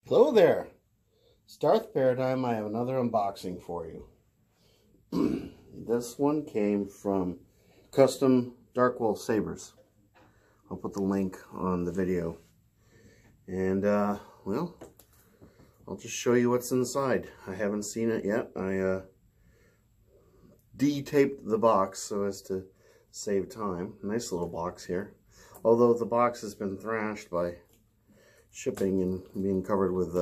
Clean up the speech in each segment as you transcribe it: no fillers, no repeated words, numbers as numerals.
Hello there, Starth Paradigm. I have another unboxing for you. This one came from Custom Darkwolf Sabers. I'll put the link on the video. And, well, I'll just show you what's inside. I haven't seen it yet. I de-taped the box so as to save time. Nice little box here. Although the box has been thrashed by shipping and being covered with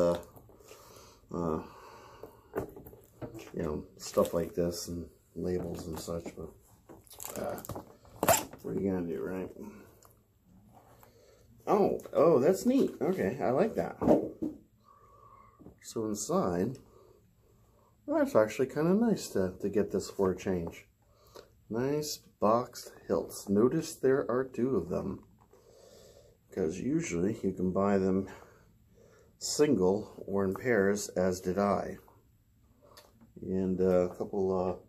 you know, stuff like this and labels and such, but what are you gonna do, right? Oh, that's neat. Okay, I like that. So inside, well, that's actually kind of nice to get this for a change. Nice boxed hilts. Notice there are two of them, because usually you can buy them single or in pairs, as did I. And a couple,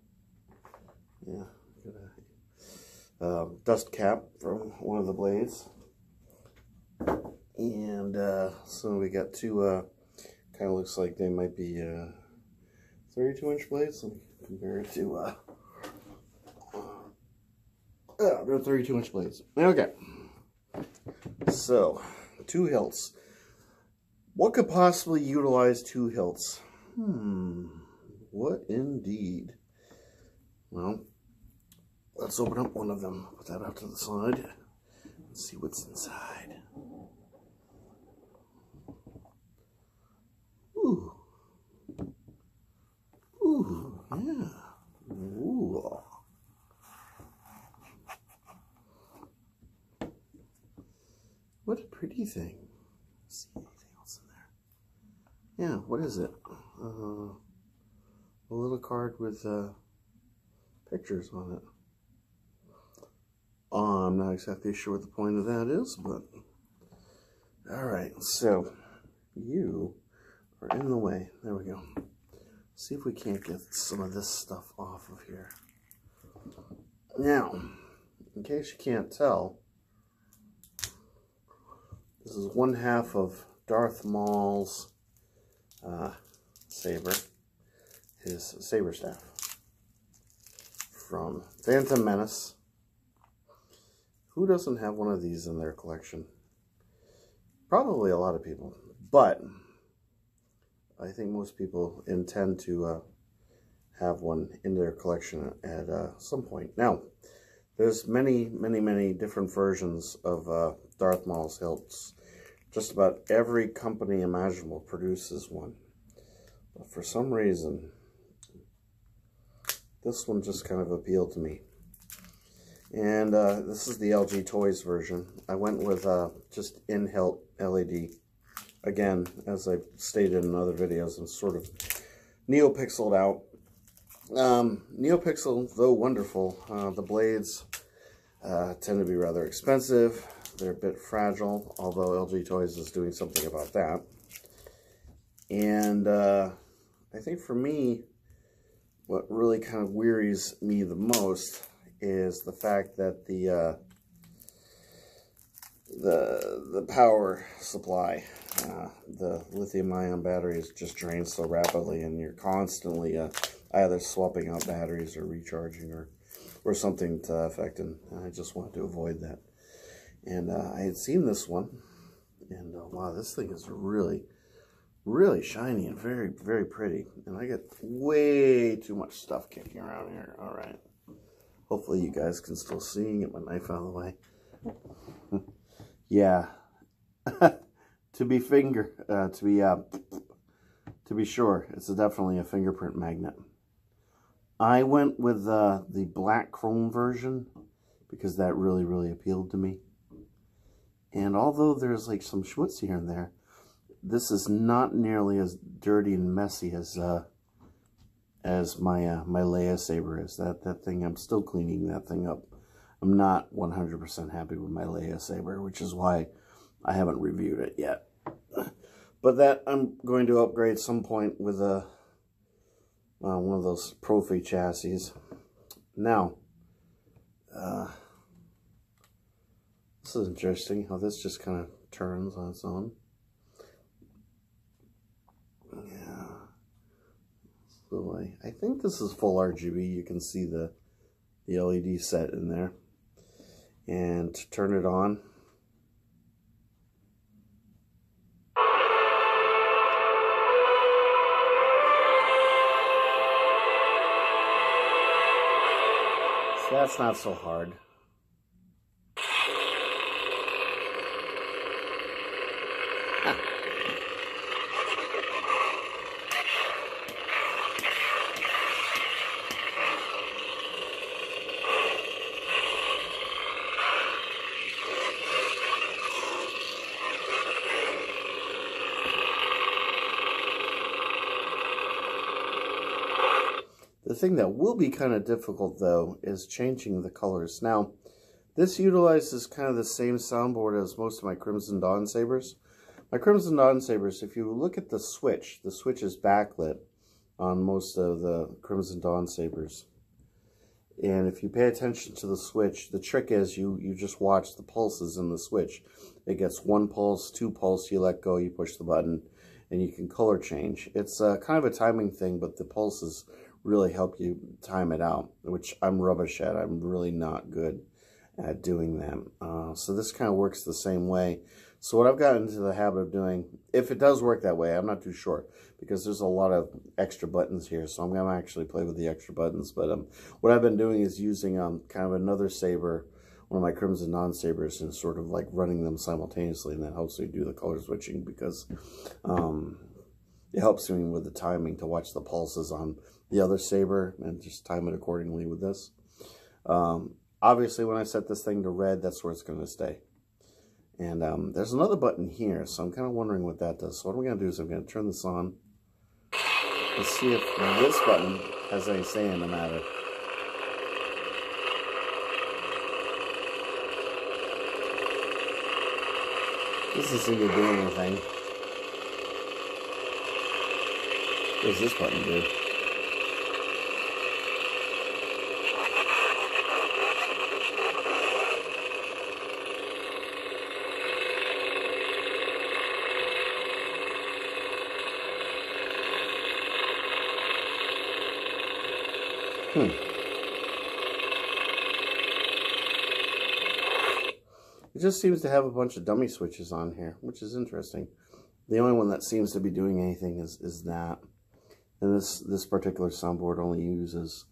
dust cap from one of the blades. And so we got two, kind of looks like they might be 32-inch blades. Let me compare it to, they're 32-inch blades. Okay. So, two hilts. What could possibly utilize two hilts? What indeed? Well, let's open up one of them. Put that out to the side. Let's see what's inside. Ooh. Ooh, yeah. Ooh. What a pretty thing. Let's see anything else in there. Yeah, what is it? A little card with pictures on it. I'm not exactly sure what the point of that is, but alright, so you are in the way. There we go. See if we can't get some of this stuff off of here. Now, in case you can't tell, this is one half of Darth Maul's Saber, his Saber staff from Phantom Menace. Who doesn't have one of these in their collection? Probably a lot of people, but I think most people intend to have one in their collection at some point. Now, there's many different versions of Darth Maul's hilts. Just about every company imaginable produces one. But for some reason, this one just kind of appealed to me. And this is the LG Toys version. I went with just in-hilt LED. Again, as I've stated in other videos, I'm sort of neopixeled out. Neopixel, though wonderful, the blades tend to be rather expensive. They're a bit fragile, although LG Toys is doing something about that. And I think for me, what really kind of wearies me the most is the fact that the power supply, the lithium-ion batteries just drain so rapidly, and you're constantly either swapping out batteries or recharging or something to that effect, and I just wanted to avoid that. And I had seen this one, and wow, this thing is really shiny and very pretty. And I get way too much stuff kicking around here. All right, hopefully you guys can still see. Get my knife out of the way. Yeah, to be sure, it's definitely a fingerprint magnet. I went with the black chrome version because that really appealed to me. And although there's like some schmutz here and there, this is not nearly as dirty and messy as my my Leia Saber is. That thing, I'm still cleaning that thing up. I'm not 100% happy with my Leia Saber, which is why I haven't reviewed it yet. But that I'm going to upgrade some point with one of those Profi chassis. Now, this is interesting how this just kind of turns on its own. actually. I think this is full RGB. You can see the LED set in there. And to turn it on, so that's not so hard. The thing that will be kind of difficult, though, is changing the colors. Now, this utilizes kind of the same soundboard as most of my Crimson Dawn Sabers. My Crimson Dawn Sabers, if you look at the Switch is backlit on most of the Crimson Dawn Sabers. And if you pay attention to the Switch, the trick is you just watch the pulses in the Switch. It gets 1 pulse, 2 pulse, you let go, you push the button, and you can color change. It's kind of a timing thing, but the pulses really help you time it out, which I'm rubbish at. I'm really not good at doing that. So this kind of works the same way. So what I've gotten into the habit of doing, if it does work that way, I'm not too sure, because there's a lot of extra buttons here, so I'm going to actually play with the extra buttons. But what I've been doing is using kind of another Saber, one of my Crimson Dawn Sabers, and sort of like running them simultaneously, and that helps me do the color switching, because it helps me with the timing to watch the pulses on the other Saber and just time it accordingly with this. Obviously, when I set this thing to red, that's where it's going to stay. And there's another button here, so I'm kind of wondering what that does. So what I'm going to do is I'm going to turn this on. Let's see if this button has any say in the matter. This doesn't seem to do anything. What does this button do? It just seems to have a bunch of dummy switches on here, which is interesting. The only one that seems to be doing anything is that. And this particular soundboard only uses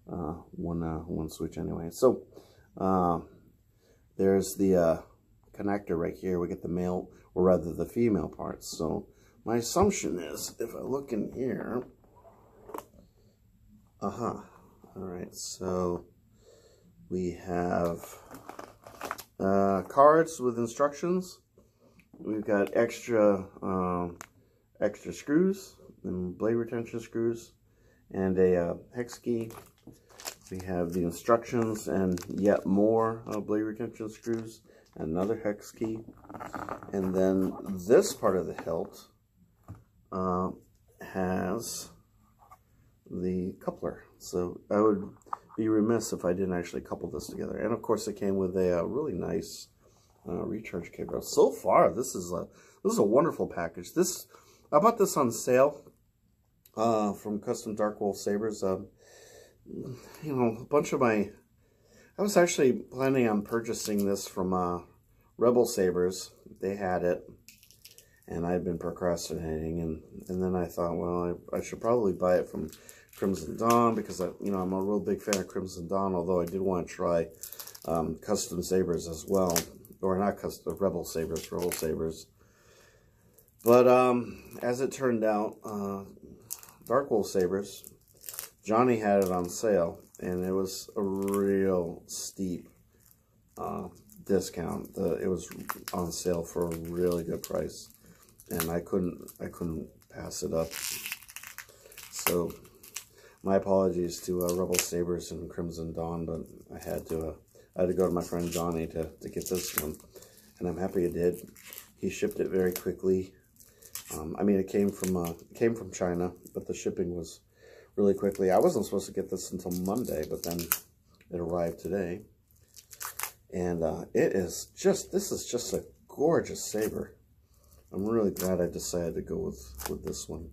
one switch anyway. So there's the connector right here. We get the male, or rather the female parts. So my assumption is, if I look in here, Alright, so we have cards with instructions. We've got extra screws and blade retention screws, and a hex key. We have the instructions and yet more blade retention screws, and another hex key. And then this part of the hilt has the coupler. So I would be remiss if I didn't actually couple this together. And of course it came with a really nice recharge cable. So far this is a wonderful package. I bought this on sale from Custom Darkwolf Sabers. You know, a bunch of I was actually planning on purchasing this from Rebel Sabers. They had it, and I'd been procrastinating, and then I thought, well, I should probably buy it from Crimson Dawn, because I'm a real big fan of Crimson Dawn, although I did want to try custom Sabers as well, or not custom, Rebel Sabers. But as it turned out, Darkwolf Sabers, Johnny had it on sale, and it was a real steep discount. It was on sale for a really good price, and I couldn't pass it up. So my apologies to Rebel Sabers and Crimson Dawn, but I had to go to my friend Johnny to get this one, and I'm happy I did. He shipped it very quickly. I mean, it came from China, but the shipping was really quickly. I wasn't supposed to get this until Monday, but then it arrived today, and this is just a gorgeous saber. I'm really glad I decided to go with this one.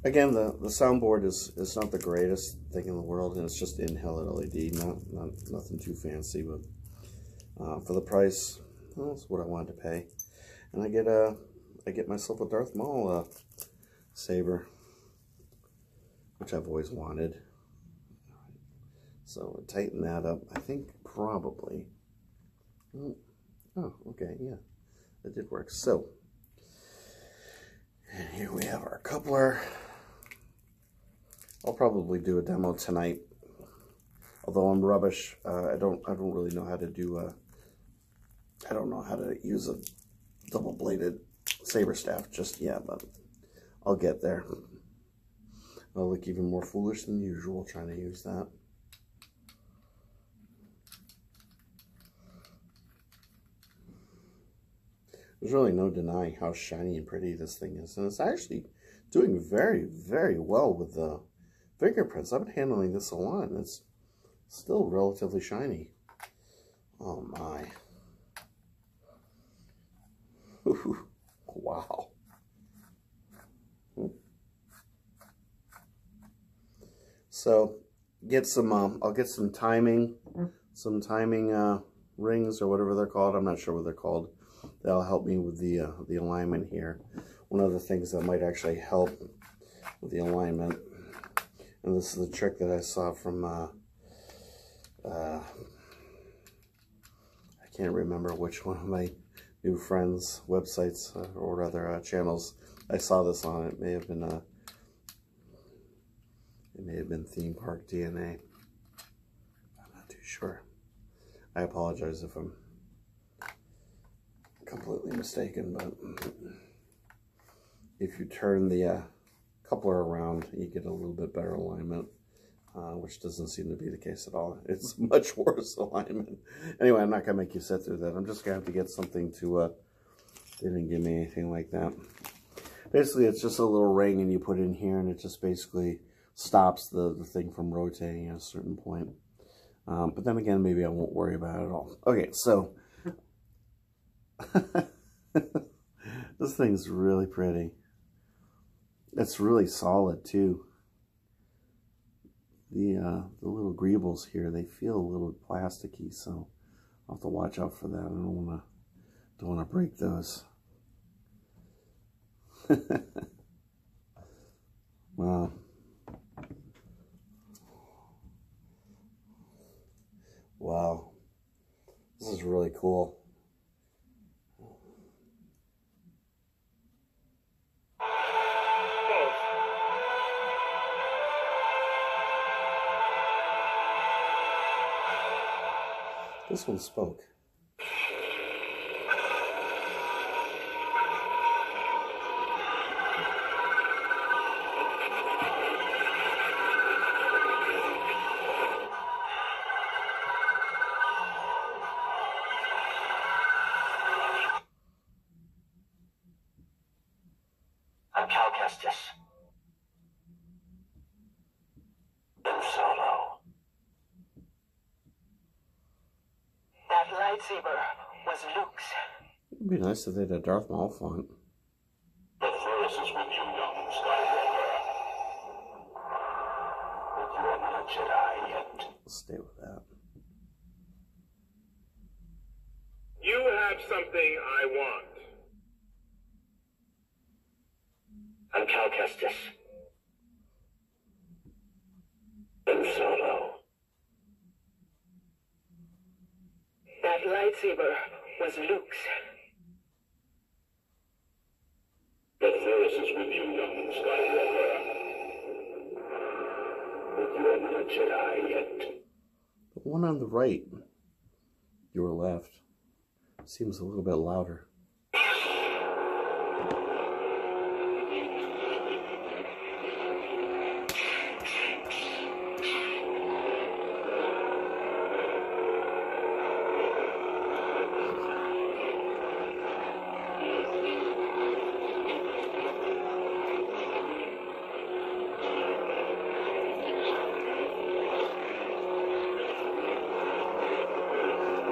Again, the soundboard is not the greatest thing in the world, and it's just in-hell LED, nothing too fancy, but for the price, well, that's what I wanted to pay. And I get myself a Darth Maul Saber, which I've always wanted. So tighten that up. I think probably. Oh, okay, yeah, that did work. So, and here we have our coupler. I'll probably do a demo tonight. Although I'm rubbish, I don't really know how to do I don't know how to use a double-bladed saber staff just yet, but I'll get there. I'll look even more foolish than usual trying to use that. There's really no denying how shiny and pretty this thing is, and it's actually doing very, very well with the fingerprints. I've been handling this a lot, and it's still relatively shiny. Oh my. Wow. So get some I'll get some timing rings or whatever they're called. I'm not sure what they're called. That'll help me with the alignment here. One of the things that might actually help with the alignment, and this is the trick that I saw from I can't remember which one of my new friends' websites or rather channels I saw this on. It may have been Theme Park DNA. I'm not too sure. I apologize if I'm completely mistaken, but if you turn the coupler around, you get a little bit better alignment, which doesn't seem to be the case at all. It's much worse alignment. Anyway, I'm not going to make you sit through that. I'm just going to have to get something to, they didn't give me anything like that. Basically, it's just a little ring and you put it in here and it just basically stops the thing from rotating at a certain point. But then again, maybe I won't worry about it at all. Okay, so this thing's really pretty. It's really solid too. The little greebles here, they feel a little plasticky, so I'll have to watch out for that. I don't wanna break those. Wow. Wow. This is really cool. This one spoke. Saber was Luke's. It'd be nice if they had a Darth Maul font. The Force is with you, young Skywalker. But you are not a Jedi yet. Let's stay with that. You have something I want. I'm Cal Kestis. Ben Solo. That lightsaber was Luke's. The Force is with you, young Skywalker. But you are not a Jedi yet. The one on the right, your left, seems a little bit louder.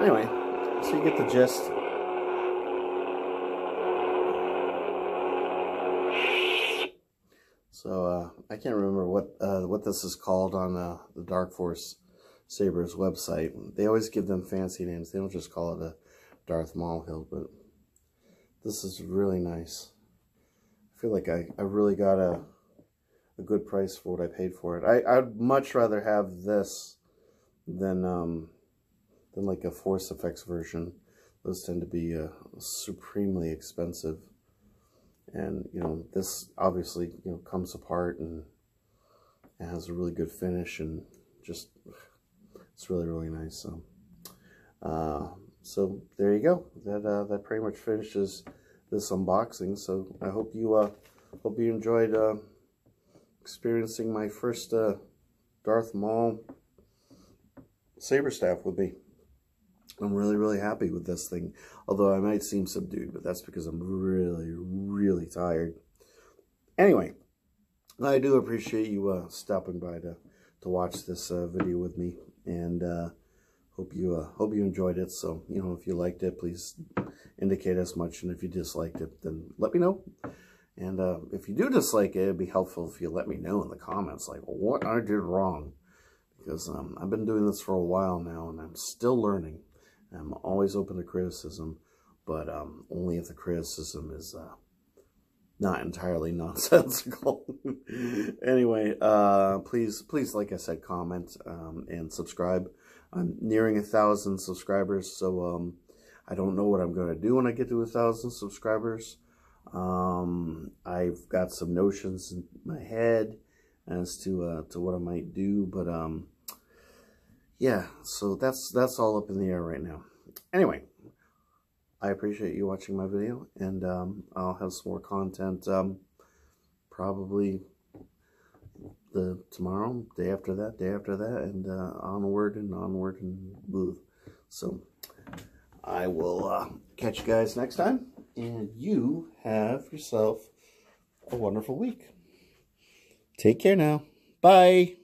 Anyway, so you get the gist. So I can't remember what this is called on the Dark Force Sabers website. They always give them fancy names. They don't just call it a Darth Maul hilt, but this is really nice. I feel like I really got a good price for what I paid for it. I'd much rather have this than like a Force Effects version. Those tend to be supremely expensive. And, you know, this obviously, you know, comes apart and it has a really good finish and just, it's really, really nice. So there you go. That pretty much finishes this unboxing. So I hope you enjoyed experiencing my first Darth Maul saber staff with me. I'm really, really happy with this thing. Although I might seem subdued, but that's because I'm really, really tired. Anyway, I do appreciate you stopping by to watch this video with me, and hope you enjoyed it. So, you know, if you liked it, please indicate as much, and if you disliked it, then let me know. And if you do dislike it, it'd be helpful if you let me know in the comments, like what I did wrong, because I've been doing this for a while now, and I'm still learning. I'm always open to criticism, but only if the criticism is not entirely nonsensical. Anyway, please, like I said, comment and subscribe. I'm nearing 1,000 subscribers, so I don't know what I'm going to do when I get to 1,000 subscribers. I've got some notions in my head as to what I might do, but yeah, so that's all up in the air right now. Anyway, I appreciate you watching my video, and I'll have some more content probably tomorrow, day after that, and onward and move. So I will catch you guys next time, and you have yourself a wonderful week. Take care now. Bye.